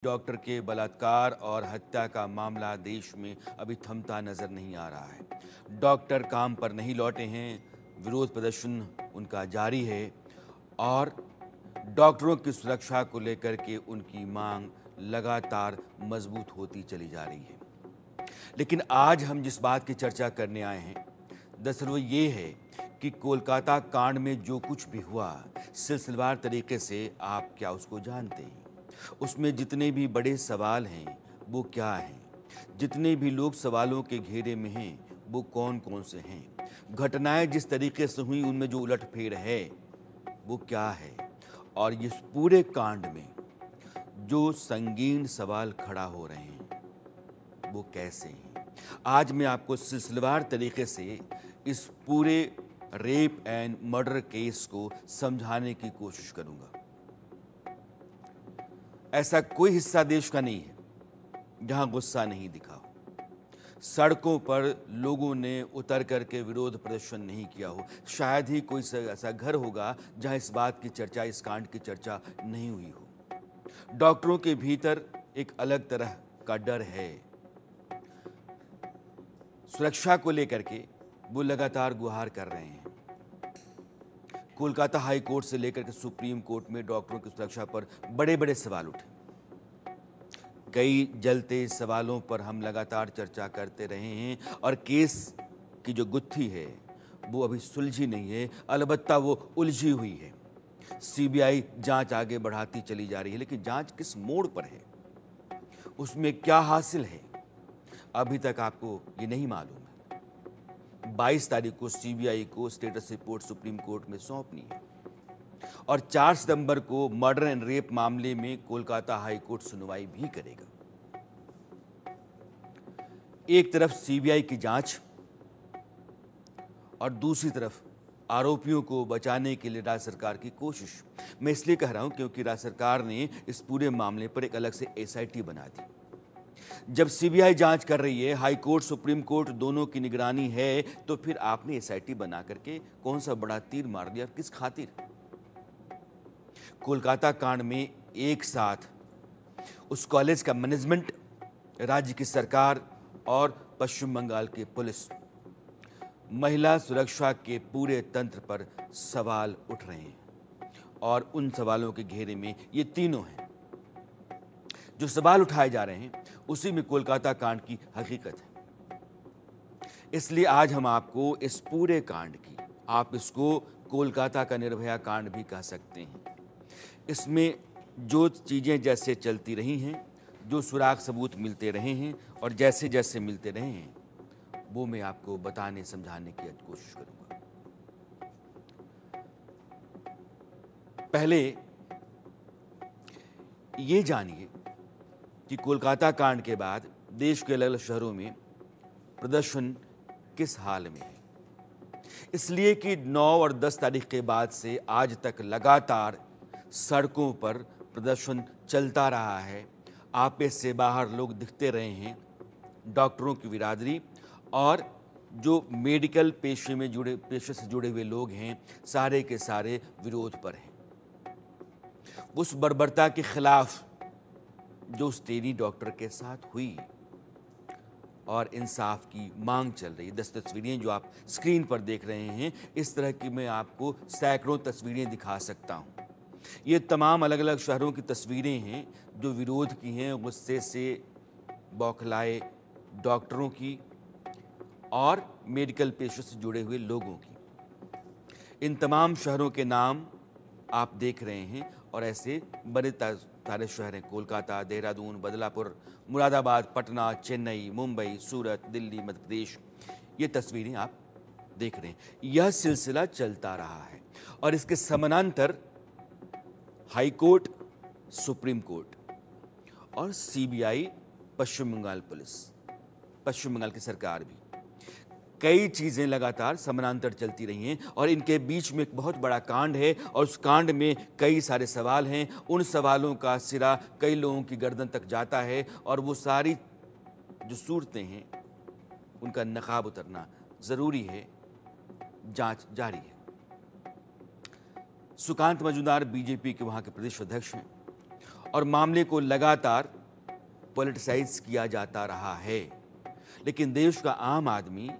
Doctor के बलात्कार और हत्या का मामला देश में अभी थमता नजर नहीं आ रहा है। डॉक्टर काम पर नहीं लौटे हैं, विरोध प्रदर्शन उनका जारी है और डॉक्टरों की सुरक्षा को लेकर के उनकी मांग लगातार मजबूत होती चली जा रही है। लेकिन आज हम जिस बात की चर्चा करने आए हैं, दरअसल वो ये है कि कोलकाता कांड में जो कुछ भी हुआ, सिलसिलेवार तरीके से आप क्या उसको जानते हैं? उसमें जितने भी बड़े सवाल हैं वो क्या हैं? जितने भी लोग सवालों के घेरे में हैं वो कौन कौन से हैं? घटनाएं जिस तरीके से हुई उनमें जो उलटफेर है वो क्या है? और इस पूरे कांड में जो संगीन सवाल खड़ा हो रहे हैं वो कैसे हैं? आज मैं आपको सिलसिलेवार तरीके से इस पूरे रेप एंड मर्डर केस को समझाने की कोशिश करूंगा। ऐसा कोई हिस्सा देश का नहीं है जहां गुस्सा नहीं दिखा हो, सड़कों पर लोगों ने उतर करके विरोध प्रदर्शन नहीं किया हो। शायद ही कोई ऐसा घर होगा जहां इस बात की चर्चा, इस कांड की चर्चा नहीं हुई हो। डॉक्टरों के भीतर एक अलग तरह का डर है। सुरक्षा को लेकर के वो लगातार गुहार कर रहे हैं। कोलकाता हाई कोर्ट से लेकर के सुप्रीम कोर्ट में डॉक्टरों की सुरक्षा पर बड़े बड़े सवाल उठे। कई जलते सवालों पर हम लगातार चर्चा करते रहे हैं और केस की जो गुत्थी है वो अभी सुलझी नहीं है, अलबत्ता वो उलझी हुई है। सीबीआई जांच आगे बढ़ाती चली जा रही है, लेकिन जांच किस मोड़ पर है, उसमें क्या हासिल है, अभी तक आपको ये नहीं मालूम है। 22 तारीख को सीबीआई को स्टेटस रिपोर्ट सुप्रीम कोर्ट में सौंपनी है और 4 सितंबर को मर्डर एंड रेप मामले में कोलकाता हाई कोर्ट सुनवाई भी करेगा। एक तरफ सीबीआई की जांच और दूसरी तरफ आरोपियों को बचाने के लिए राज्य सरकार की कोशिश। मैं इसलिए कह रहा हूं क्योंकि राज्य सरकार ने इस पूरे मामले पर एक अलग से एसआईटी बना दी। जब सीबीआई जांच कर रही है, हाई कोर्ट सुप्रीम कोर्ट दोनों की निगरानी है, तो फिर आपने एसआईटी बना करके कौन सा बड़ा तीर मार दिया, किस खातिर? कोलकाता कांड में एक साथ उस कॉलेज का मैनेजमेंट, राज्य की सरकार और पश्चिम बंगाल की पुलिस, महिला सुरक्षा के पूरे तंत्र पर सवाल उठ रहे हैं और उन सवालों के घेरे में ये तीनों हैं। जो सवाल उठाए जा रहे हैं उसी में कोलकाता कांड की हकीकत है। इसलिए आज हम आपको इस पूरे कांड की, आप इसको कोलकाता का निर्भया कांड भी कह सकते हैं, इसमें जो चीज़ें जैसे चलती रही हैं, जो सुराग सबूत मिलते रहे हैं और जैसे जैसे मिलते रहे हैं, वो मैं आपको बताने समझाने की कोशिश करूंगा। पहले ये जानिए कि कोलकाता कांड के बाद देश के अलग अलग शहरों में प्रदर्शन किस हाल में है। इसलिए कि 9 और 10 तारीख के बाद से आज तक लगातार सड़कों पर प्रदर्शन चलता रहा है। आपे से बाहर लोग दिखते रहे हैं। डॉक्टरों की बिरादरी और जो मेडिकल पेशे से जुड़े हुए लोग हैं, सारे के सारे विरोध पर हैं। उस बर्बरता के खिलाफ जो उस टेनी डॉक्टर के साथ हुई और इंसाफ की मांग चल रही है। 10 तस्वीरें जो आप स्क्रीन पर देख रहे हैं, इस तरह की मैं आपको सैकड़ों तस्वीरें दिखा सकता हूं। ये तमाम अलग अलग शहरों की तस्वीरें हैं जो विरोध की हैं, गुस्से से बौखलाए डॉक्टरों की और मेडिकल पेशे से जुड़े हुए लोगों की। इन तमाम शहरों के नाम आप देख रहे हैं और ऐसे बड़े सारे शहर हैं: कोलकाता, देहरादून, बदलापुर, मुरादाबाद, पटना, चेन्नई, मुंबई, सूरत, दिल्ली, मध्य प्रदेश। ये तस्वीरें आप देख रहे हैं। यह सिलसिला चलता रहा है और इसके समानांतर हाई कोर्ट, सुप्रीम कोर्ट और सीबीआई, पश्चिम बंगाल पुलिस, पश्चिम बंगाल की सरकार भी, कई चीजें लगातार समानांतर चलती रही हैं और इनके बीच में एक बहुत बड़ा कांड है और उस कांड में कई सारे सवाल हैं। उन सवालों का सिरा कई लोगों की गर्दन तक जाता है और वो सारी जो सूरतें हैं उनका नकाब उतरना जरूरी है। जांच जारी है। सुकांत मजूमदार बीजेपी के वहां के प्रदेश अध्यक्ष हैं और मामले को लगातार पॉलिटिसाइज किया जाता रहा है। लेकिन देश का आम आदमी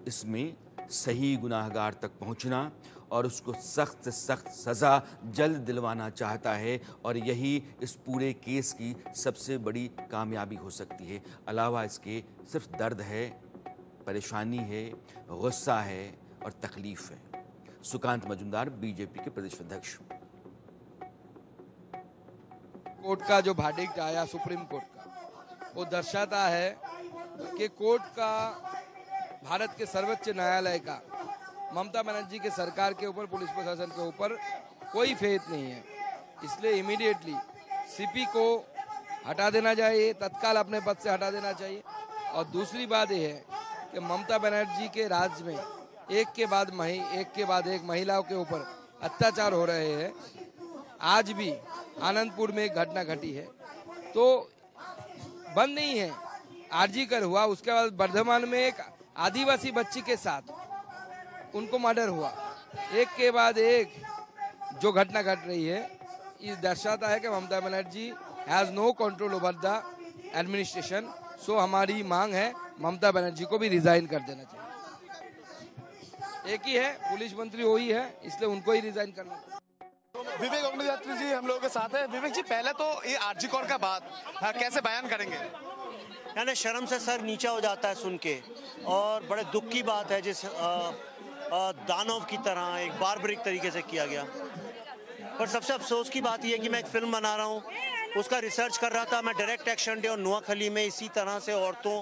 इसमें सही गुनाहगार तक पहुंचना और उसको सख्त से सख्त सज़ा जल्द दिलवाना चाहता है, और यही इस पूरे केस की सबसे बड़ी कामयाबी हो सकती है। अलावा इसके सिर्फ दर्द है, परेशानी है, गुस्सा है और तकलीफ है। सुकांत मजुमदार, बीजेपी के प्रदेश अध्यक्ष। कोर्ट का जो वर्डिक्ट आया सुप्रीम कोर्ट का, वो दर्शाता है कि कोर्ट का, भारत के सर्वोच्च न्यायालय का ममता बनर्जी के सरकार के ऊपर, पुलिस प्रशासन के ऊपर कोई फेथ नहीं है। इसलिए इमीडिएटली सीपी को हटा देना चाहिए, तत्काल अपने पद से हटा देना चाहिए। और दूसरी बात यह है कि ममता बनर्जी के राज्य में एक के बाद एक महिलाओं के ऊपर अत्याचार हो रहे हैं। आज भी आनंदपुर में एक घटना घटी है, तो बंद नहीं है। आरजी कर हुआ, उसके बाद वर्धमान में एक आदिवासी बच्ची के साथ उनको मर्डर हुआ। एक के बाद एक जो घटना घट रही है, ये दर्शाता है कि Mamata Banerjee has no control over the administration. So हमारी मांग है ममता बनर्जी को भी रिजाइन कर देना चाहिए। एक ही है, पुलिस मंत्री वही है, इसलिए उनको ही रिजाइन करना चाहिए। विवेक अग्निहोत्री जी हम लोगों के साथ हैं। विवेक जी, पहले तो ये आरजी कौर का बात कैसे बयान करेंगे? यानी शर्म से सर नीचा हो जाता है सुन के, और बड़े दुख की बात है जिस दानव की तरह एक बार्बरिक तरीके से किया गया। पर सबसे अफसोस की बात यह है कि मैं एक फिल्म बना रहा हूँ, उसका रिसर्च कर रहा था मैं। डायरेक्ट एक्शन डे और नोआखली में इसी तरह से औरतों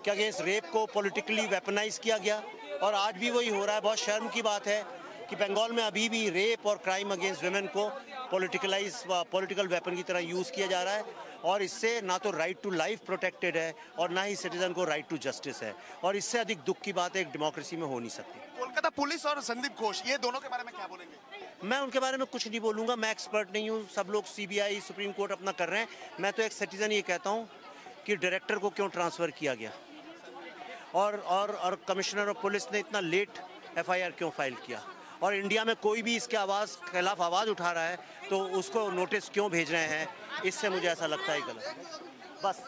के अगेंस्ट रेप को पॉलिटिकली वेपनाइज किया गया, और आज भी वही हो रहा है। बहुत शर्म की बात है कि बंगाल में अभी भी रेप और क्राइम अगेंस्ट वुमेन को पॉलिटिकल वेपन की तरह यूज़ किया जा रहा है, और इससे ना तो राइट टू लाइफ प्रोटेक्टेड है और ना ही सिटीजन को राइट टू जस्टिस है, और इससे अधिक दुख की बात एक डेमोक्रेसी में हो नहीं सकती। कोलकाता पुलिस और संदीप घोष, ये दोनों के बारे में क्या बोलेंगे? मैं उनके बारे में कुछ नहीं बोलूँगा, मैं एक्सपर्ट नहीं हूँ। सब लोग सीबीआई, सुप्रीम कोर्ट अपना कर रहे हैं। मैं तो एक सिटीजन ये कहता हूँ कि डायरेक्टर को क्यों ट्रांसफ़र किया गया, और कमिश्नर ऑफ पुलिस ने इतना लेट एफआईआर क्यों फाइल किया, और इंडिया में कोई भी इसके खिलाफ आवाज़ उठा रहा है तो उसको नोटिस क्यों भेज रहे हैं, इससे मुझे ऐसा लगता है गलत है। बस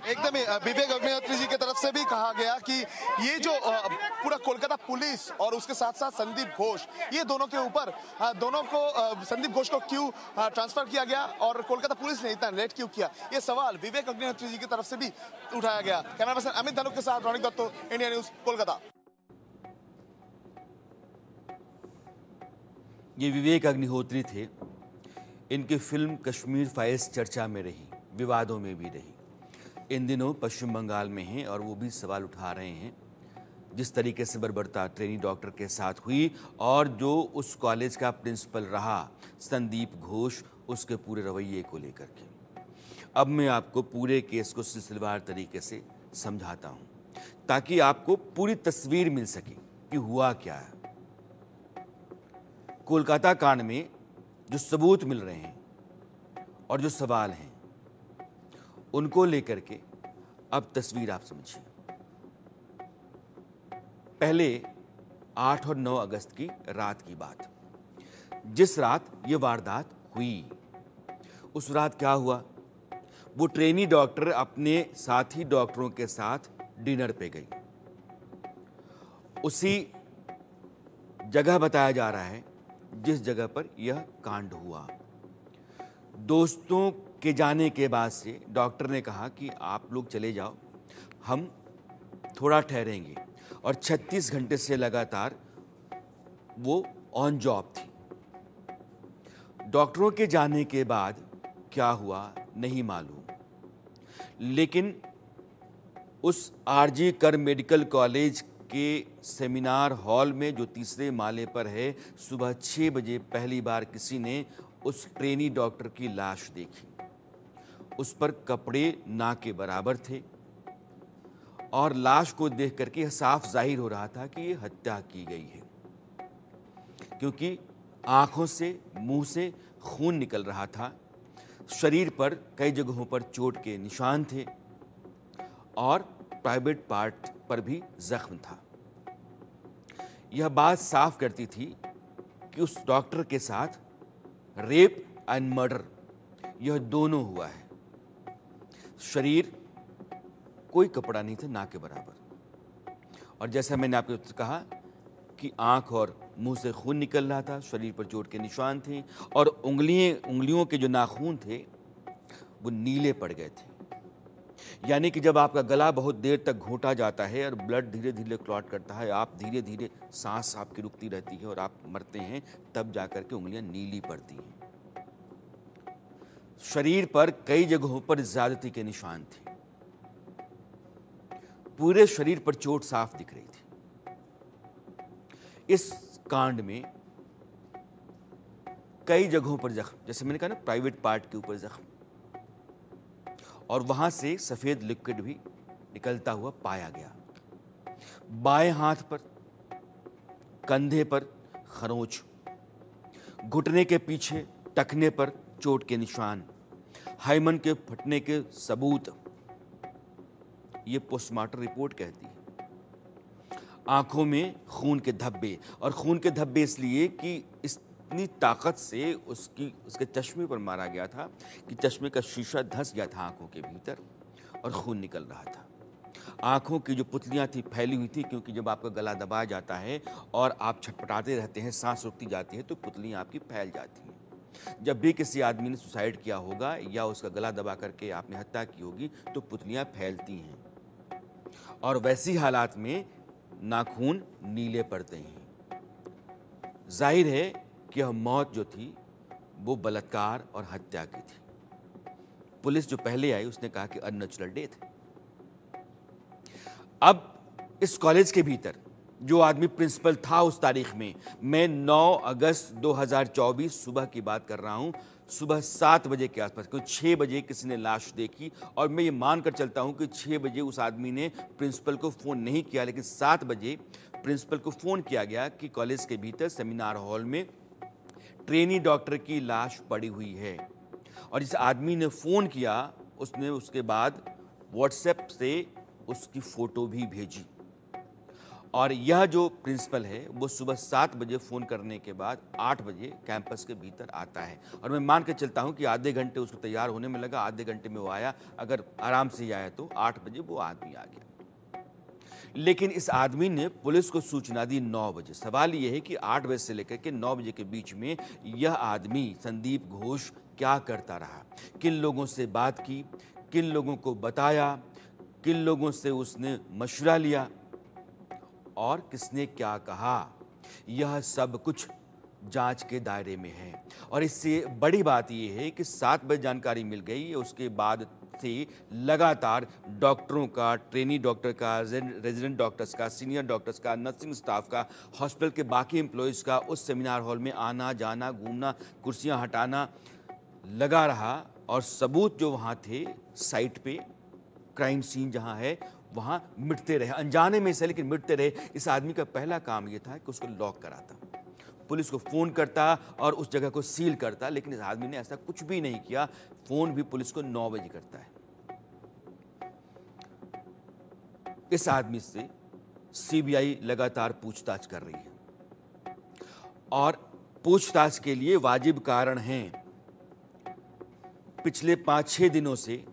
एकदम ही विवेक अग्निहोत्री जी की तरफ से भी कहा गया कि ये जो पूरा कोलकाता पुलिस और उसके साथ साथ संदीप घोष, ये दोनों के ऊपर दोनों को, संदीप घोष को क्यों ट्रांसफर किया गया और कोलकाता पुलिस ने इतना लेट क्यों किया, ये सवाल विवेक अग्निहोत्री जी की तरफ से भी उठाया गया। कैमरा पर्सन अमित धनुक के साथ रोनिक दत्तो, इंडिया न्यूज, कोलकाता। ये विवेक अग्निहोत्री थे। इनकी फिल्म कश्मीर फाइल्स चर्चा में रही, विवादों में भी रही। इन दिनों पश्चिम बंगाल में हैं और वो भी सवाल उठा रहे हैं जिस तरीके से बर्बरता ट्रेनी डॉक्टर के साथ हुई, और जो उस कॉलेज का प्रिंसिपल रहा संदीप घोष, उसके पूरे रवैये को लेकर के। अब मैं आपको पूरे केस को सिलसिलेवार तरीके से समझाता हूँ ताकि आपको पूरी तस्वीर मिल सके कि हुआ क्या है। कोलकाता कांड में जो सबूत मिल रहे हैं और जो सवाल हैं, उनको लेकर के अब तस्वीर आप समझिए। पहले 8 और 9 अगस्त की रात की बात, जिस रात ये वारदात हुई, उस रात क्या हुआ? वो ट्रेनी डॉक्टर अपने साथी डॉक्टरों के साथ डिनर पे गई। उसी जगह बताया जा रहा है जिस जगह पर यह कांड हुआ। दोस्तों के जाने के बाद से डॉक्टर ने कहा कि आप लोग चले जाओ, हम थोड़ा ठहरेंगे, और 36 घंटे से लगातार वो ऑन जॉब थी। डॉक्टरों के जाने के बाद क्या हुआ नहीं मालूम, लेकिन उस आरजी कर मेडिकल कॉलेज के सेमिनार हॉल में जो तीसरे माले पर है, सुबह 6 बजे पहली बार किसी ने उस ट्रेनी डॉक्टर की लाश देखी। उस पर कपड़े ना के बराबर थे, और लाश को देख करके यह साफ जाहिर हो रहा था कि यह हत्या की गई है, क्योंकि आंखों से, मुंह से खून निकल रहा था। शरीर पर कई जगहों पर चोट के निशान थे, और प्राइवेट पार्ट पर भी जख्म था। यह बात साफ करती थी कि उस डॉक्टर के साथ रेप एंड मर्डर यह दोनों हुआ है। शरीर कोई कपड़ा नहीं था ना के बराबर, और जैसा मैंने आपको कहा कि आंख और मुंह से खून निकल रहा था, शरीर पर चोट के निशान थे, और उंगलियों के जो नाखून थे वो नीले पड़ गए थे। यानी कि जब आपका गला बहुत देर तक घोंटा जाता है और ब्लड धीरे धीरे क्लॉट करता है, आप धीरे धीरे सांस आपकी रुकती रहती है और आप मरते हैं, तब जाकर के उंगलियां नीली पड़ती हैं। शरीर पर कई जगहों पर ज्यादती के निशान थे। पूरे शरीर पर चोट साफ दिख रही थी। इस कांड में कई जगहों पर जख्म, जैसे मैंने कहा ना, प्राइवेट पार्ट के ऊपर जख्म, और वहां से सफेद लिक्विड भी निकलता हुआ पाया गया। बाएं हाथ पर, कंधे पर खरोंच, घुटने के पीछे टखने पर चोट के निशान, हाइमन के फटने के सबूत, ये पोस्टमार्टम रिपोर्ट कहती है। आंखों में खून के धब्बे, और खून के धब्बे इसलिए कि इतनी ताकत से उसके चश्मे पर मारा गया था कि चश्मे का शीशा धंस गया था आंखों के भीतर और खून निकल रहा था। आंखों की जो पुतलियां थी फैली हुई थी, क्योंकि जब आपका गला दबाया जाता है और आप छटपटाते रहते हैं, सांस रुकती जाती है, तो पुतलियां आपकी फैल जाती हैं। जब भी किसी आदमी ने सुसाइड किया होगा या उसका गला दबा करके आपने हत्या की होगी, तो पुतलियां फैलती हैं, और वैसी हालात में नाखून नीले पड़ते हैं। जाहिर है कि यह मौत जो थी वो बलात्कार और हत्या की थी। पुलिस जो पहले आई उसने कहा कि अननेचुरल डेथ। अब इस कॉलेज के भीतर जो आदमी प्रिंसिपल था उस तारीख में, मैं 9 अगस्त 2024 सुबह की बात कर रहा हूं, सुबह 7 बजे के आसपास, क्योंकि 6 बजे किसी ने लाश देखी, और मैं ये मानकर चलता हूं कि 6 बजे उस आदमी ने प्रिंसिपल को फ़ोन नहीं किया, लेकिन 7 बजे प्रिंसिपल को फ़ोन किया गया कि कॉलेज के भीतर सेमिनार हॉल में ट्रेनी डॉक्टर की लाश पड़ी हुई है। और जिस आदमी ने फ़ोन किया उसने उसके बाद व्हाट्सएप से उसकी फ़ोटो भी भेजी, और यह जो प्रिंसिपल है वो सुबह 7 बजे फ़ोन करने के बाद 8 बजे कैंपस के भीतर आता है। और मैं मान के चलता हूँ कि आधे घंटे उसको तैयार होने में लगा, आधे घंटे में वो आया, अगर आराम से ही आया तो 8 बजे वो आदमी आ गया। लेकिन इस आदमी ने पुलिस को सूचना दी 9 बजे। सवाल यह है कि 8 बजे से लेकर के 9 बजे के बीच में यह आदमी संदीप घोष क्या करता रहा, किन लोगों से बात की, किन लोगों को बताया, किन लोगों से उसने मशवरा लिया और किसने क्या कहा, यह सब कुछ जांच के दायरे में है। और इससे बड़ी बात यह है कि 7 बजे जानकारी मिल गई, उसके बाद से लगातार डॉक्टरों का, ट्रेनी डॉक्टर का, रेजिडेंट डॉक्टर्स का, सीनियर डॉक्टर्स का, नर्सिंग स्टाफ का, हॉस्पिटल के बाकी एम्प्लॉयज़ का उस सेमिनार हॉल में आना जाना, घूमना, कुर्सियां हटाना लगा रहा। और सबूत जो वहाँ थे साइट पे, क्राइम सीन जहाँ है, वहाँ मिटते रहे, अनजाने में से, लेकिन मिटते रहे। इस आदमी का पहला काम ये था कि उसको लॉक कराता, पुलिस को फ़ोन करता और उस जगह को सील करता, लेकिन इस आदमी ने ऐसा कुछ भी नहीं किया। फ़ोन भी पुलिस को 9 बजे करता है। इस आदमी से सीबीआई लगातार पूछताछ कर रही है, और पूछताछ के लिए वाजिब कारण हैं। पिछले 5-6 दिनों से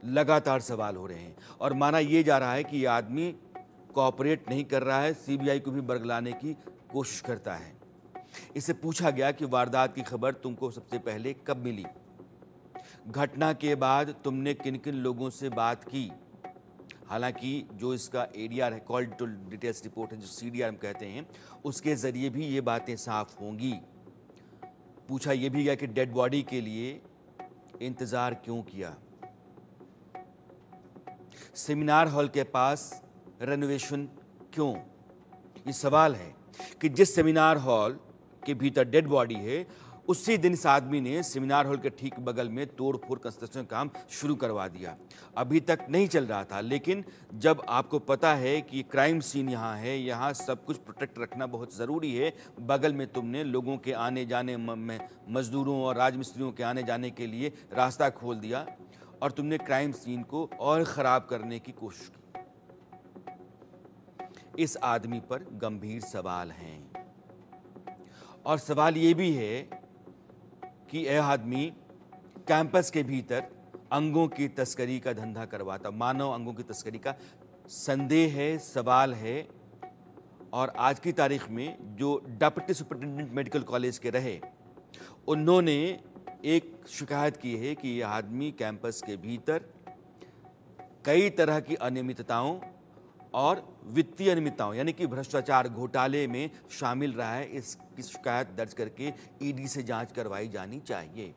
लगातार सवाल हो रहे हैं, और माना यह जा रहा है कि यह आदमी कोऑपरेट नहीं कर रहा है, सीबीआई को भी बरगलाने की कोशिश करता है। इससे पूछा गया कि वारदात की खबर तुमको सबसे पहले कब मिली, घटना के बाद तुमने किन किन लोगों से बात की। हालांकि जो इसका एडीआर है, कॉल टू डिटेल्स रिपोर्ट है, जो सीडीआर हम कहते हैं, उसके जरिए भी ये बातें साफ होंगी। पूछा यह भी गया कि डेड बॉडी के लिए इंतजार क्यों किया, सेमिनार हॉल के पास रेनोवेशन क्यों। ये सवाल है कि जिस सेमिनार हॉल के भीतर डेड बॉडी है, उसी दिन इस आदमी ने सेमिनार हॉल के ठीक बगल में तोड़-फोड़ कंस्ट्रक्शन काम शुरू करवा दिया। अभी तक नहीं चल रहा था, लेकिन जब आपको पता है कि क्राइम सीन यहाँ है, यहाँ सब कुछ प्रोटेक्ट रखना बहुत ज़रूरी है, बगल में तुमने लोगों के आने जाने, मजदूरों और राजमिस्त्रियों के आने जाने के लिए रास्ता खोल दिया, और तुमने क्राइम सीन को और ख़राब करने की कोशिश की। इस आदमी पर गंभीर सवाल हैं, और सवाल ये भी है कि यह आदमी कैंपस के भीतर अंगों की तस्करी का धंधा करवाता, मानव अंगों की तस्करी का संदेह है, सवाल है। और आज की तारीख में जो डिप्टी सुपरिटेंडेंट मेडिकल कॉलेज के रहे, उन्होंने एक शिकायत की है कि यह आदमी कैंपस के भीतर कई तरह की अनियमितताओं और वित्तीय अनियमितताओं यानी कि भ्रष्टाचार घोटाले में शामिल रहा है। इसकी शिकायत दर्ज करके ईडी से जांच करवाई जानी चाहिए।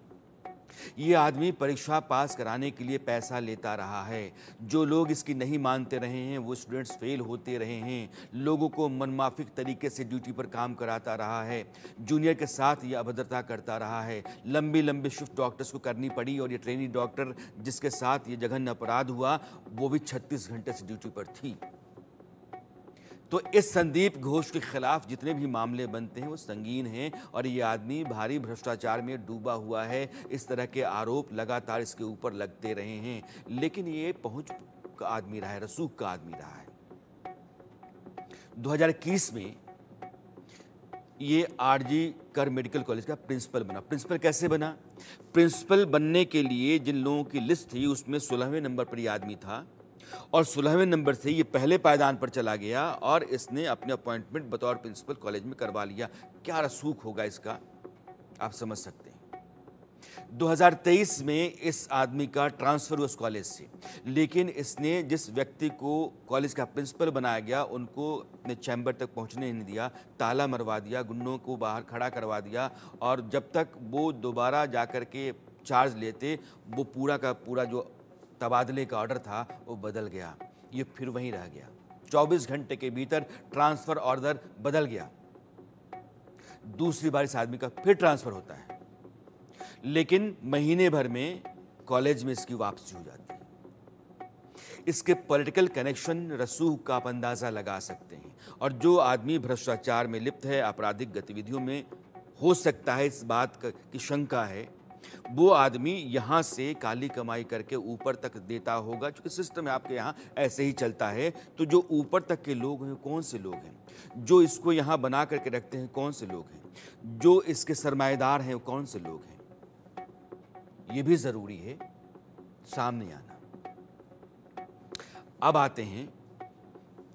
ये आदमी परीक्षा पास कराने के लिए पैसा लेता रहा है। जो लोग इसकी नहीं मानते रहे हैं वो स्टूडेंट्स फेल होते रहे हैं। लोगों को मनमाफिक तरीके से ड्यूटी पर काम कराता रहा है। जूनियर के साथ ये अभद्रता करता रहा है। लंबी लंबी शिफ्ट डॉक्टर्स को करनी पड़ी और ये ट्रेनी डॉक्टर जिसके साथ ये जघन्य अपराध हुआ वो भी 36 घंटे से ड्यूटी पर थी। तो इस संदीप घोष के खिलाफ जितने भी मामले बनते हैं वो संगीन हैं और ये आदमी भारी भ्रष्टाचार में डूबा हुआ है। इस तरह के आरोप लगातार इसके ऊपर लगते रहे हैं, लेकिन ये पहुंच का आदमी रहा है, रसूख का आदमी रहा है। 2021 में ये आरजी कर मेडिकल कॉलेज का प्रिंसिपल बना। प्रिंसिपल कैसे बना? प्रिंसिपल बनने के लिए जिन लोगों की लिस्ट थी उसमें 16वें नंबर पर यह आदमी था और 16वें नंबर से ये पहले पायदान पर चला गया और इसने अपने अपॉइंटमेंट बतौर प्रिंसिपल कॉलेज में करवा लिया। क्या रसूख होगा इसका, आप समझ सकते हैं। 2023 में इस आदमी का ट्रांसफर हुआ उस कॉलेज से, लेकिन इसने जिस व्यक्ति को कॉलेज का प्रिंसिपल बनाया गया उनको अपने चैम्बर तक पहुंचने नहीं दिया, ताला मरवा दिया, गुंडों को बाहर खड़ा करवा दिया और जब तक वो दोबारा जाकर के चार्ज लेते वो पूरा का पूरा जो तबादले का ऑर्डर था वो बदल गया। ये फिर वहीं रह गया। 24 घंटे के भीतर ट्रांसफर ऑर्डर बदल गया। दूसरी बार इस आदमी का फिर ट्रांसफर होता है, लेकिन महीने भर में कॉलेज में इसकी वापसी हो जाती है। इसके पॉलिटिकल कनेक्शन रसूख का आप अंदाजा लगा सकते हैं। और जो आदमी भ्रष्टाचार में लिप्त है, आपराधिक गतिविधियों में हो सकता है, इस बात की शंका है, वो आदमी यहाँ से काली कमाई करके ऊपर तक देता होगा। क्योंकि सिस्टम आपके यहाँ ऐसे ही चलता है। तो जो ऊपर तक के लोग हैं कौन से लोग हैं, जो इसको यहाँ बना करके रखते हैं कौन से लोग हैं, जो इसके सरमाएदार हैं कौन से लोग हैं, ये भी जरूरी है सामने आना। अब आते हैं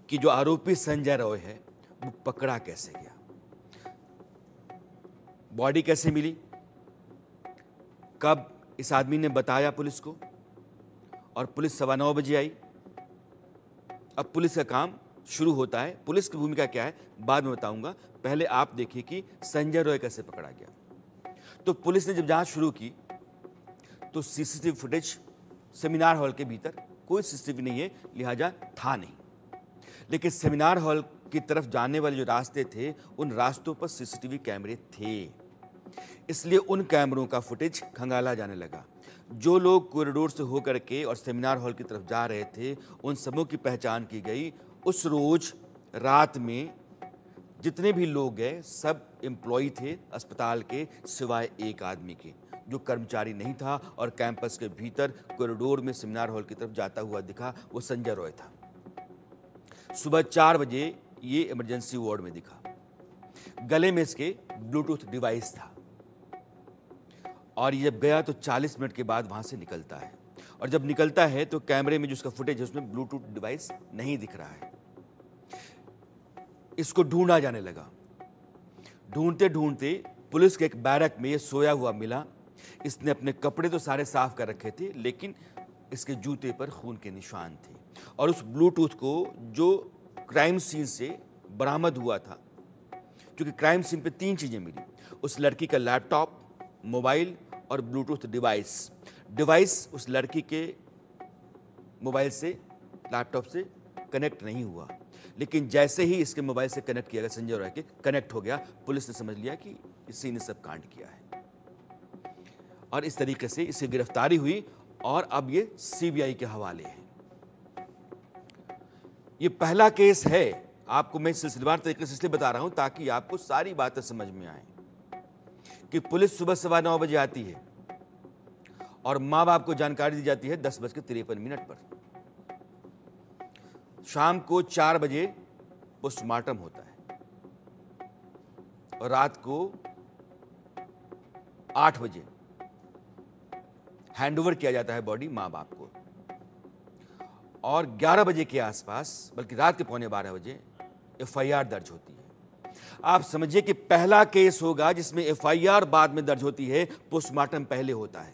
कि जो आरोपी संजय रॉय है वो पकड़ा कैसे गया, बॉडी कैसे मिली, कब इस आदमी ने बताया पुलिस को, और पुलिस 9:15 बजे आई। अब पुलिस का काम शुरू होता है। पुलिस की भूमिका क्या है बाद में बताऊंगा, पहले आप देखिए कि संजय रॉय कैसे पकड़ा गया। तो पुलिस ने जब जांच शुरू की तो सीसीटीवी फुटेज सेमिनार हॉल के भीतर, कोई सीसीटीवी नहीं है लिहाजा था नहीं, लेकिन सेमिनार हॉल की तरफ जाने वाले जो रास्ते थे उन रास्तों पर सीसीटीवी कैमरे थे। इसलिए उन कैमरों का फुटेज खंगाला जाने लगा। जो लोग कॉरिडोर से होकर के और सेमिनार हॉल की तरफ जा रहे थे उन सबों की पहचान की गई। उस रोज रात में जितने भी लोग गए सब एम्प्लॉई थे अस्पताल के, सिवाय एक आदमी के जो कर्मचारी नहीं था और कैंपस के भीतर कॉरिडोर में सेमिनार हॉल की तरफ जाता हुआ दिखा, वो संजय रॉय था। सुबह 4 बजे ये इमरजेंसी वार्ड में दिखा। गले में इसके ब्लूटूथ डिवाइस था और ये जब गया तो 40 मिनट के बाद वहां से निकलता है। और जब निकलता है तो कैमरे में जो उसका फुटेज है उसमें ब्लूटूथ डिवाइस नहीं दिख रहा है। इसको ढूंढा जाने लगा। ढूंढते ढूंढते पुलिस के एक बैरक में ये सोया हुआ मिला। इसने अपने कपड़े तो सारे साफ कर रखे थे, लेकिन इसके जूते पर खून के निशान थे। और उस ब्लूटूथ को जो क्राइम सीन से बरामद हुआ था, क्योंकि क्राइम सीन पे 3 चीजें मिली, उस लड़की का लैपटॉप, मोबाइल और ब्लूटूथ डिवाइस उस लड़की के मोबाइल से, लैपटॉप से कनेक्ट नहीं हुआ, लेकिन जैसे ही इसके मोबाइल से कनेक्ट किया गया, संजय रॉय के कनेक्ट हो गया। पुलिस ने समझ लिया कि इसी ने सब कांड किया है और इस तरीके से इसकी गिरफ्तारी हुई और अब ये सीबीआई के हवाले है। ये पहला केस है। आपको मैं सिलसिलेवार तरीके से इसलिए बता रहा हूं ताकि आपको सारी बातें समझ में आए कि पुलिस सुबह 9:15 बजे आती है और मां बाप को जानकारी दी जाती है 10:53 पर। शाम को 4 बजे पोस्टमार्टम होता है और रात को 8 बजे हैंडओवर किया जाता है बॉडी माँ बाप को, और 11 बजे के आसपास, बल्कि रात के 11:15 बजे FIR दर्ज होती है। आप समझिए कि पहला केस होगा जिसमें FIR बाद में दर्ज होती है, पोस्टमार्टम पहले होता है।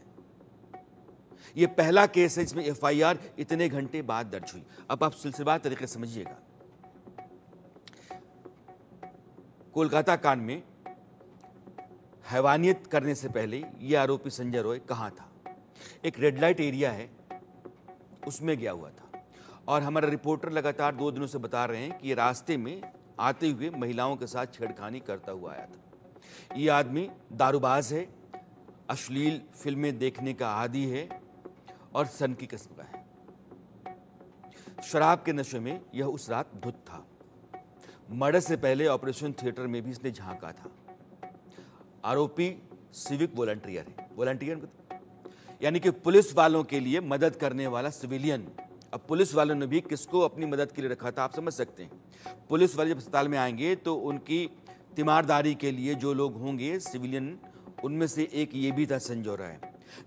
यह पहला केस है जिसमें FIR इतने घंटे बाद दर्ज हुई। अब आप सिलसिलेवार तरीके से समझिएगा। कोलकाता कांड में हैवानियत करने से पहले यह आरोपी संजय रॉय कहां था? एक रेड लाइट एरिया है, उसमें गया हुआ था, और हमारा रिपोर्टर लगातार 2 दिनों से बता रहे हैं कि ये रास्ते में आते हुए महिलाओं के साथ छेड़खानी करता हुआ आया था। ये आदमी दारूबाज है, अश्लील फिल्में देखने का आदी है और सन की किस्म का है। शराब के नशे में यह उस रात धुत था। मर्डर से पहले ऑपरेशन थिएटर में भी इसने झांका था। आरोपी सिविक वॉलंटियर है। वॉलंटियर यानी कि पुलिस वालों के लिए मदद करने वाला सिविलियन। अब पुलिस वालों ने भी किसको अपनी मदद के लिए रखा था, आप समझ सकते हैं। पुलिस वाले जब अस्पताल में आएंगे तो उनकी तीमारदारी के लिए जो लोग होंगे सिविलियन, उनमें से एक ये भी था संजय राय,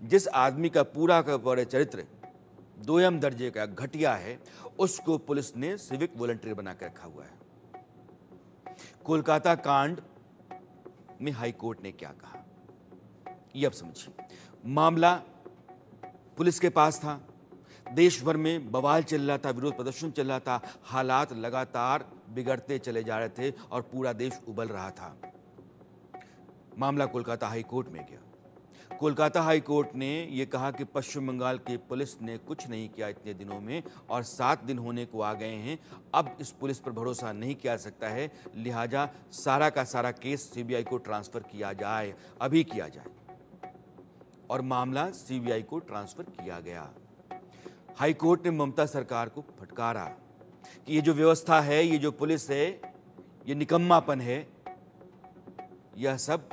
जिस आदमी का पूरा का पूरा चरित्र 2म दर्जे का घटिया है, उसको पुलिस ने सिविक वॉलंटियर बना कर रखा हुआ है। कोलकाता कांड में हाई कोर्ट ने क्या कहा, ये अब समझिए। मामला पुलिस के पास था, देश भर में बवाल चल रहा था, विरोध प्रदर्शन चल रहा था, हालात लगातार बिगड़ते चले जा रहे थे और पूरा देश उबल रहा था। मामला कोलकाता हाई कोर्ट में गया। कोलकाता हाई कोर्ट ने यह कहा कि पश्चिम बंगाल की पुलिस ने कुछ नहीं किया इतने दिनों में, और 7 दिन होने को आ गए हैं। अब इस पुलिस पर भरोसा नहीं किया सकता है, लिहाजा सारा का सारा केस CBI को ट्रांसफर किया जाए, अभी किया जाए। और मामला CBI को ट्रांसफर किया गया। हाई कोर्ट ने ममता सरकार को फटकारा कि ये जो व्यवस्था है, ये जो पुलिस है, ये निकम्मापन है, यह सब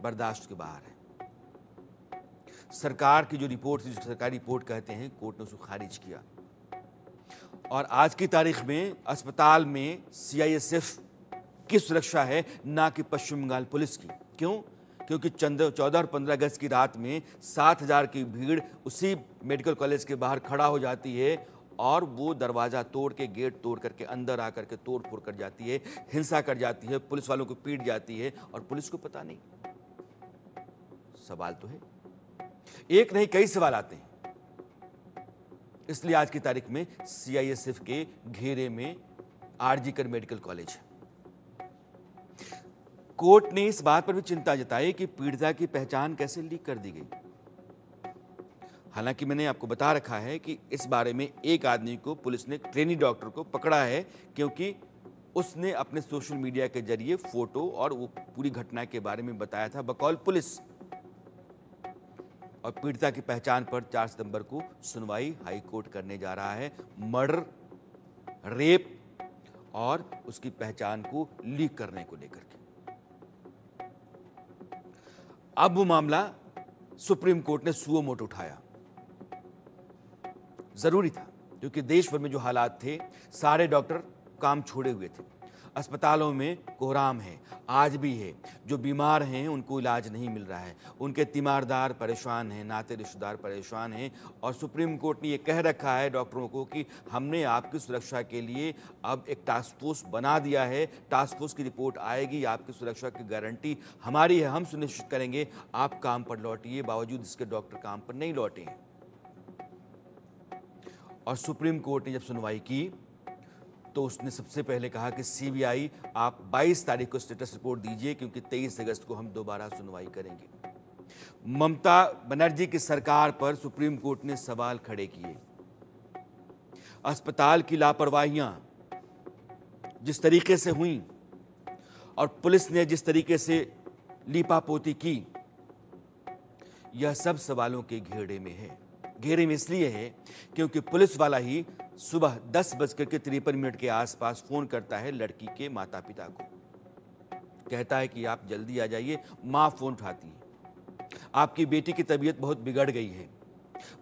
बर्दाश्त के बाहर है। सरकार की जो रिपोर्ट थी, सरकारी रिपोर्ट कहते हैं, कोर्ट ने उसको खारिज किया। और आज की तारीख में अस्पताल में CISF की सुरक्षा है, ना कि पश्चिम बंगाल पुलिस की। क्यों? क्योंकि 14 और 15 अगस्त की रात में 7,000 की भीड़ उसी मेडिकल कॉलेज के बाहर खड़ा हो जाती है, और वो दरवाज़ा तोड़ के, गेट तोड़ करके अंदर आकर के तोड़ फोड़ कर जाती है, हिंसा कर जाती है, पुलिस वालों को पीट जाती है, और पुलिस को पता नहीं। सवाल तो है, एक नहीं कई सवाल आते हैं। इसलिए आज की तारीख में CISF के घेरे में RG कर मेडिकल कॉलेज है। कोर्ट ने इस बात पर भी चिंता जताई कि पीड़िता की पहचान कैसे लीक कर दी गई। हालांकि मैंने आपको बता रखा है कि इस बारे में एक आदमी को पुलिस ने, ट्रेनी डॉक्टर को पकड़ा है, क्योंकि उसने अपने सोशल मीडिया के जरिए फोटो और वो पूरी घटना के बारे में बताया था बकौल पुलिस। और पीड़िता की पहचान पर 4 सितंबर को सुनवाई हाई कोर्ट करने जा रहा है। मर्डर, रेप और उसकी पहचान को लीक करने को लेकर के। अब वो मामला सुप्रीम कोर्ट ने सुओ मोटो उठाया। जरूरी था, क्योंकि देश भर में जो हालात थे, सारे डॉक्टर काम छोड़े हुए थे। अस्पतालों में कोहराम है, आज भी है। जो बीमार हैं उनको इलाज नहीं मिल रहा है, उनके तीमारदार परेशान हैं, नाते रिश्तेदार परेशान हैं। और सुप्रीम कोर्ट ने ये कह रखा है डॉक्टरों को कि हमने आपकी सुरक्षा के लिए अब एक टास्क फोर्स बना दिया है। टास्क फोर्स की रिपोर्ट आएगी, आपकी सुरक्षा की गारंटी हमारी है, हम सुनिश्चित करेंगे आप काम पर लौटिए। बावजूद इसके डॉक्टर काम पर नहीं लौटे हैं। और सुप्रीम कोर्ट ने जब सुनवाई की तो उसने सबसे पहले कहा कि CBI आप 22 तारीख को स्टेटस रिपोर्ट दीजिए, क्योंकि 23 अगस्त को हम दोबारा सुनवाई करेंगे। ममता बनर्जी की सरकार पर सुप्रीम कोर्ट ने सवाल खड़े किए। अस्पताल की लापरवाहियां जिस तरीके से हुई और पुलिस ने जिस तरीके से लीपापोती की, यह सब सवालों के घेरे में है। घेरे में इसलिए है क्योंकि पुलिस वाला ही सुबह 10:53 के आसपास फोन करता है लड़की के माता पिता को, कहता है कि आप जल्दी आ जाइए। माँ फोन उठाती है, आपकी बेटी की तबीयत बहुत बिगड़ गई है।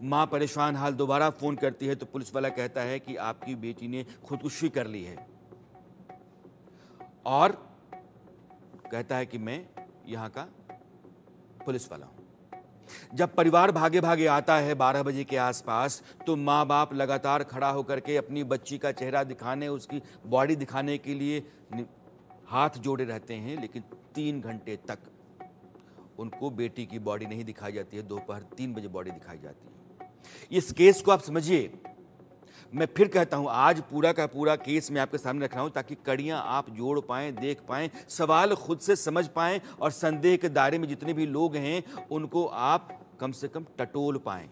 माँ परेशान हाल दोबारा फोन करती है तो पुलिस वाला कहता है कि आपकी बेटी ने खुदकुशी कर ली है, और कहता है कि मैं यहाँ का पुलिस वाला हूँ। जब परिवार भागे भागे आता है 12 बजे के आसपास, तो माँ बाप लगातार खड़ा होकर के अपनी बच्ची का चेहरा दिखाने, उसकी बॉडी दिखाने के लिए हाथ जोड़े रहते हैं, लेकिन 3 घंटे तक उनको बेटी की बॉडी नहीं दिखाई जाती है। दोपहर 3 बजे बॉडी दिखाई जाती है। इस केस को आप समझिए। मैं फिर कहता हूं, आज पूरा का पूरा केस मैं आपके सामने रख रहा हूं ताकि कड़ियां आप जोड़ पाएं, देख पाएं, सवाल खुद से समझ पाएं और संदेह के दायरे में जितने भी लोग हैं उनको आप कम से कम टटोल पाएं।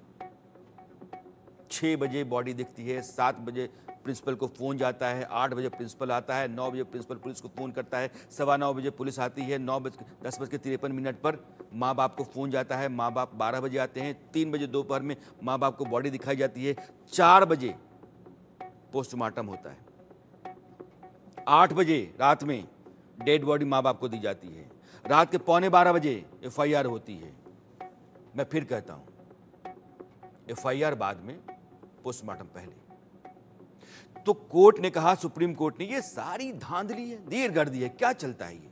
6 बजे बॉडी दिखती है, 7 बजे प्रिंसिपल को फोन जाता है, 8 बजे प्रिंसिपल आता है, 9 बजे प्रिंसिपल पुलिस को फोन करता है, 9:15 बजे पुलिस आती है, 10:53 पर माँ बाप को फोन जाता है, माँ बाप 12 बजे आते हैं, 3 बजे दोपहर में माँ बाप को बॉडी दिखाई जाती है, 4 बजे पोस्टमार्टम होता है, 8 बजे रात में डेड बॉडी माँ बाप को दी जाती है, रात के 11:15 बजे FIR होती है। मैं फिर कहता हूं, FIR बाद में, पोस्टमार्टम पहले। तो कोर्ट ने कहा, सुप्रीम कोर्ट ने, ये सारी धांधली है, देर गर्दी है, क्या चलता है ये?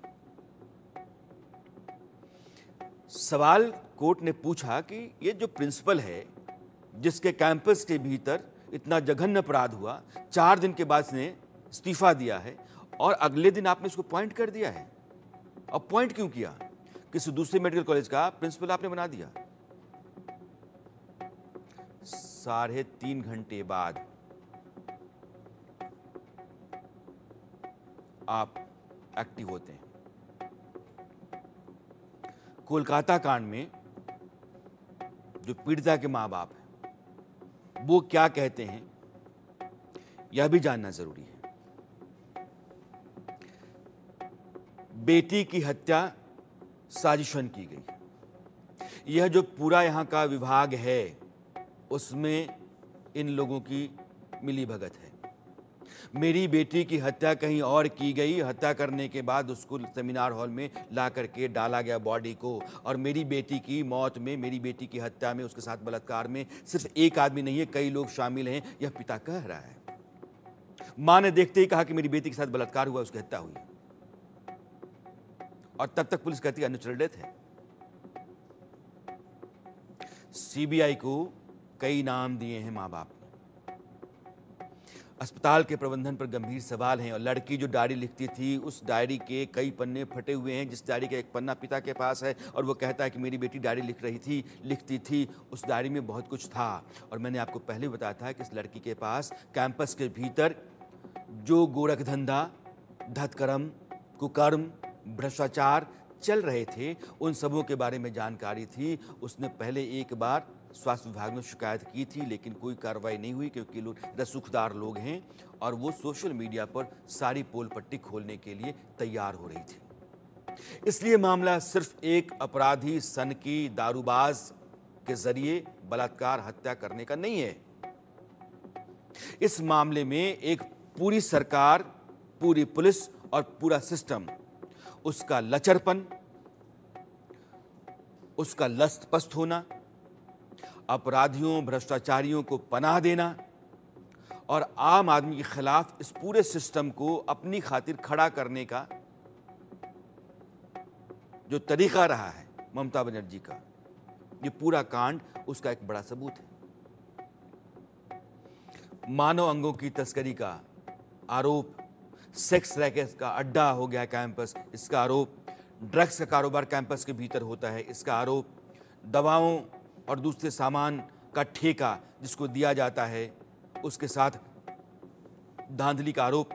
सवाल कोर्ट ने पूछा कि ये जो प्रिंसिपल है जिसके कैंपस के भीतर इतना जघन्य अपराध हुआ, 4 दिन के बाद इसने इस्तीफा दिया है और अगले दिन आपने इसको पॉइंट कर दिया है। अब पॉइंट क्यों किया? किसी दूसरे मेडिकल कॉलेज का प्रिंसिपल आपने बना दिया। 3.5 घंटे बाद आप एक्टिव होते हैं। कोलकाता कांड में जो पीड़िता के मां बाप हैं वो क्या कहते हैं, यह भी जानना जरूरी है। बेटी की हत्या साजिशन की गई। यह जो पूरा यहां का विभाग है उसमें इन लोगों की मिलीभगत है। मेरी बेटी की हत्या कहीं और की गई, हत्या करने के बाद उसको सेमिनार हॉल में ला करके डाला गया बॉडी को, और मेरी बेटी की मौत में, मेरी बेटी की हत्या में, उसके साथ बलात्कार में सिर्फ एक आदमी नहीं है, कई लोग शामिल हैं, यह पिता कह रहा है। मां ने देखते ही कहा कि मेरी बेटी के साथ बलात्कार हुआ, उसकी हत्या हुई, और तब तक पुलिस कहती है अननेचुरल डेथ है। CBI को कई नाम दिए हैं मां बाप ने। अस्पताल के प्रबंधन पर गंभीर सवाल हैं, और लड़की जो डायरी लिखती थी उस डायरी के कई पन्ने फटे हुए हैं। जिस डायरी का एक पन्ना पिता के पास है और वो कहता है कि मेरी बेटी डायरी लिखती थी, उस डायरी में बहुत कुछ था। और मैंने आपको पहले बताया था कि इस लड़की के पास कैंपस के भीतर जो गोरख धंधा, धतकर्म, कुकर्म, भ्रष्टाचार चल रहे थे उन सबों के बारे में जानकारी थी। उसने पहले एक बार स्वास्थ्य विभाग में शिकायत की थी, लेकिन कोई कार्रवाई नहीं हुई क्योंकि लोग रसूखदार लोग हैं और वो सोशल मीडिया पर सारी पोल पट्टी खोलने के लिए तैयार हो रही थी। इसलिए मामला सिर्फ एक अपराधी सनकी दारूबाज के जरिए बलात्कार हत्या करने का नहीं है। इस मामले में एक पूरी सरकार, पूरी पुलिस और पूरा सिस्टम, उसका लचरपन, उसका लस्त पस्त होना, अपराधियों, भ्रष्टाचारियों को पनाह देना और आम आदमी के खिलाफ इस पूरे सिस्टम को अपनी खातिर खड़ा करने का जो तरीका रहा है ममता बनर्जी का, ये पूरा कांड उसका एक बड़ा सबूत है। मानव अंगों की तस्करी का आरोप, सेक्स रैकेट का अड्डा हो गया कैंपस, इसका आरोप, ड्रग्स का कारोबार कैंपस के भीतर होता है, इसका आरोप, दवाओं और दूसरे सामान का ठेका जिसको दिया जाता है उसके साथ धांधली का आरोप,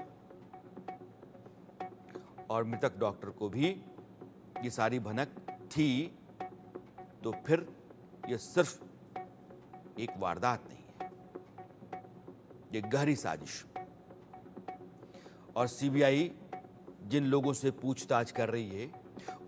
और मृतक डॉक्टर को भी ये सारी भनक थी। तो फिर ये सिर्फ एक वारदात नहीं है, ये गहरी साजिश। और CBI जिन लोगों से पूछताछ कर रही है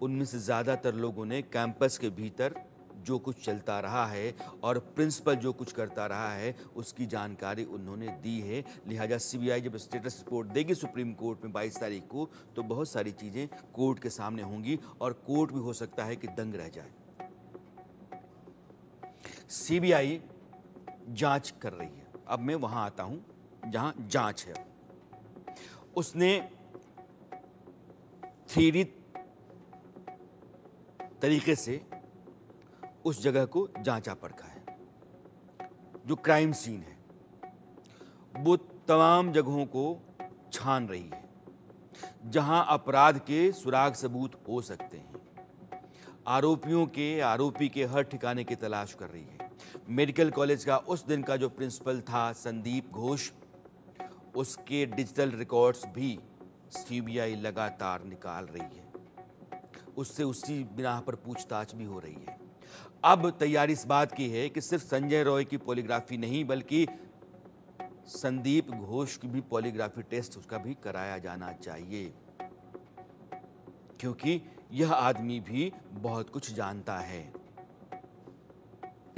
उनमें से ज्यादातर लोगों ने कैंपस के भीतर जो कुछ चलता रहा है और प्रिंसिपल जो कुछ करता रहा है उसकी जानकारी उन्होंने दी है। लिहाजा CBI जब स्टेटस रिपोर्ट देगी सुप्रीम कोर्ट में 22 तारीख को, तो बहुत सारी चीजें कोर्ट के सामने होंगी और कोर्ट भी हो सकता है कि दंग रह जाए। CBI जांच कर रही है। अब मैं वहां आता हूं जहां जांच है। उसने 3D तरीके से उस जगह को जांचा परखा है। जो क्राइम सीन है वो तमाम जगहों को छान रही है जहां अपराध के सुराग सबूत हो सकते हैं। आरोपी के हर ठिकाने की तलाश कर रही है। मेडिकल कॉलेज का उस दिन का जो प्रिंसिपल था संदीप घोष, उसके डिजिटल रिकॉर्ड्स भी सीबीआई लगातार निकाल रही है। उससे उसी बिना पर पूछताछ भी हो रही है। अब तैयारी इस बात की है कि सिर्फ संजय रॉय की पॉलीग्राफी नहीं बल्कि संदीप घोष की भी पॉलीग्राफी टेस्ट उसका भी कराया जाना चाहिए, क्योंकि यह आदमी भी बहुत कुछ जानता है।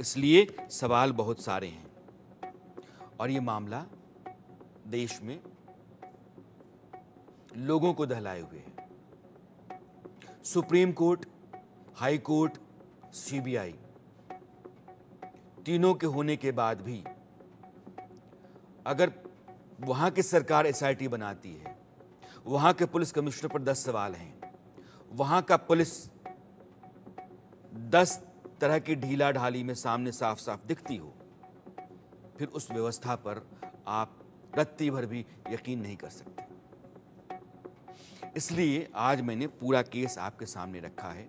इसलिए सवाल बहुत सारे हैं और यह मामला देश में लोगों को दहलाए हुए है। Supreme court, high court, CBI तीनों के होने के बाद भी अगर वहां की सरकार एसआईटी बनाती है, वहां के पुलिस कमिश्नर पर 10 सवाल हैं, वहां का पुलिस 10 तरह की ढीला ढाली में सामने साफ साफ दिखती हो, फिर उस व्यवस्था पर आप रत्ती भर भी यकीन नहीं कर सकते। इसलिए आज मैंने पूरा केस आपके सामने रखा है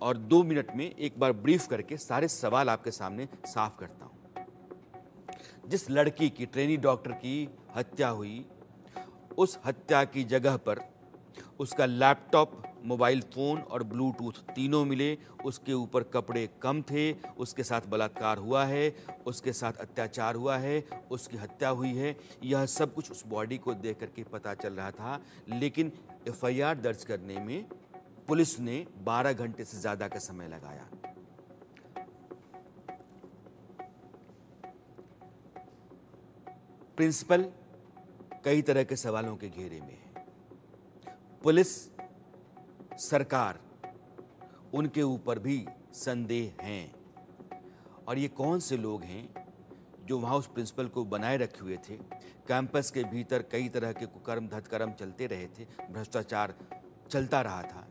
और 2 मिनट में एक बार ब्रीफ करके सारे सवाल आपके सामने साफ करता हूं। जिस लड़की की, ट्रेनी डॉक्टर की हत्या हुई, उस हत्या की जगह पर उसका लैपटॉप, मोबाइल फोन और ब्लूटूथ तीनों मिले। उसके ऊपर कपड़े कम थे, उसके साथ बलात्कार हुआ है, उसके साथ अत्याचार हुआ है, उसकी हत्या हुई है। यह सब कुछ उस बॉडी को देख करके पता चल रहा था, लेकिन एफआईआर दर्ज करने में पुलिस ने 12 घंटे से ज्यादा का समय लगाया। प्रिंसिपल कई तरह के सवालों के घेरे में है। पुलिस, सरकार, उनके ऊपर भी संदेह हैं। और ये कौन से लोग हैं जो वहां उस प्रिंसिपल को बनाए रखे हुए थे? कैंपस के भीतर कई तरह के कुकर्म धतकर्म चलते रहे थे, भ्रष्टाचार चलता रहा था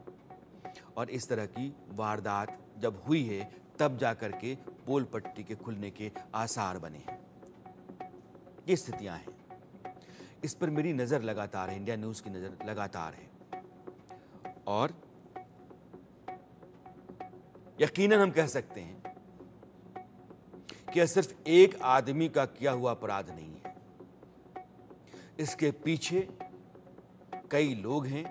और इस तरह की वारदात जब हुई है तब जाकर के पोल पट्टी के खुलने के आसार बने हैं। ये स्थितियां हैं। इस पर मेरी नजर लगातार है, इंडिया न्यूज की नजर लगातार है और यकीनन हम कह सकते हैं कि यह सिर्फ एक आदमी का किया हुआ अपराध नहीं है। इसके पीछे कई लोग हैं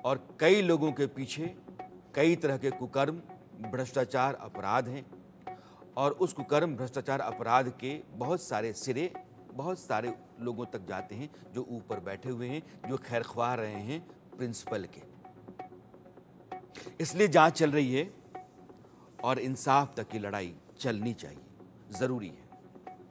और कई लोगों के पीछे कई तरह के कुकर्म, भ्रष्टाचार, अपराध हैं और उस कुकर्म, भ्रष्टाचार, अपराध के बहुत सारे सिरे बहुत सारे लोगों तक जाते हैं जो ऊपर बैठे हुए हैं, जो खैरख्वाह रहे हैं प्रिंसिपल के। इसलिए जांच चल रही है और इंसाफ तक की लड़ाई चलनी चाहिए, जरूरी है।